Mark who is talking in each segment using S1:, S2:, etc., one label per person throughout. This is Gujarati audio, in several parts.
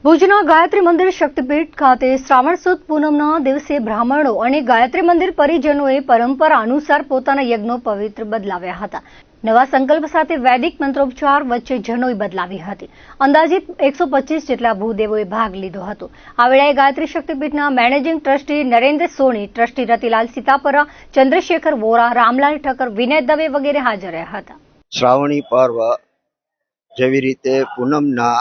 S1: ભુજના ગાયત્રી મંદિર શક્તિપીઠ ખાતે શ્રાવણ સુદ પૂનમના દિવસે બ્રાહ્મણો અને ગાયત્રી મંદિર પરિજનોએ પરંપરા અનુસાર પોતાના યજ્ઞો પવિત્ર બદલાવ્યા હતા. નવા સંકલ્પ સાથે વૈદિક મંત્રોચ્ચાર વચ્ચે જનોઈ બદલાવી હતી. અંદાજિત 125 જેટલા ભૂદેવોએ ભાગ લીધો હતો. આ વેળાએ ગાયત્રી શક્તિપીઠના મેનેજિંગ ટ્રસ્ટી નરેન્દ્ર સોની, ટ્રસ્ટી રતિલાલ સીતાપરા, ચંદ્રશેખર વોરા, રામલાલ ઠક્કર, વિનય દવે વગેરે હાજર રહ્યા હતા.
S2: શ્રાવણી પર્વ જેવી રીતે પૂનમના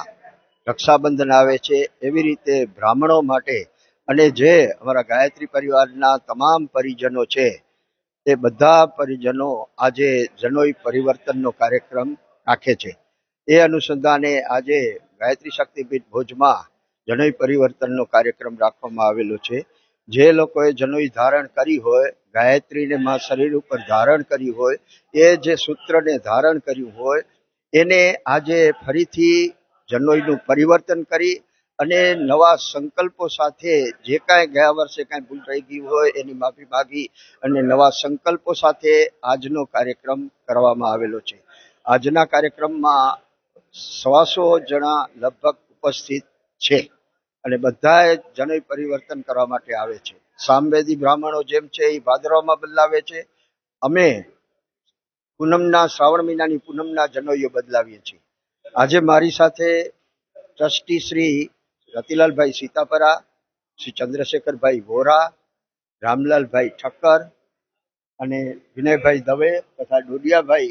S2: રક્ષાબંધન આવે છે, એવી રીતે બ્રાહ્મણો માટે અને જે અમારા ગાયત્રી પરિવારના તમામ પરિજનો છે તે બધા પરિજનો આજે જનોઈ પરિવર્તનનો કાર્યક્રમ રાખે છે. એ અનુસંધાને આજે ગાયત્રી શક્તિપીઠ ભુજમાં જનોઈ પરિવર્તનનો કાર્યક્રમ રાખવામાં આવેલો છે. જે લોકોએ જનોઈ ધારણ કરી હોય, ગાયત્રીને માં શરીર ઉપર ધારણ કરી હોય, એ જે સૂત્રને ધારણ કર્યું હોય એને આજે ફરીથી જનોઈનું પરિવર્તન કરી અને નવા સંકલ્પો સાથે જે કાંઈ ગયા વર્ષે કાંઈ ભૂલ રહી ગઈ હોય એની માફી માગી અને નવા સંકલ્પો સાથે આજનો કાર્યક્રમ કરવામાં આવેલો છે. આજના કાર્યક્રમમાં 125 જણા લગભગ ઉપસ્થિત છે અને બધાએ જનોઈ પરિવર્તન કરવા માટે આવે છે. સામવેદી બ્રાહ્મણો જેમ છે એ ભાદરવામાં બદલાવે છે. અમે પૂનમના શ્રાવણ મહિનાની પૂનમના જનોઈઓ બદલાવીએ છીએ. આજે મારી સાથે ટ્રસ્ટી શ્રી રતિલાલભાઈ સીતાપરા, શ્રી ચંદ્રશેખરભાઈ વોરા, રામલાલભાઈ ઠક્કર અને વિનયભાઈ દવે તથા ડોડિયાભાઈ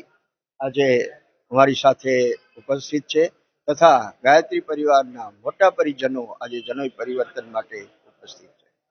S2: આજે અમારી સાથે ઉપસ્થિત છે તથા ગાયત્રી પરિવારના મોટા પરિજનો આજે જનોઈ પરિવર્તન માટે ઉપસ્થિત છે.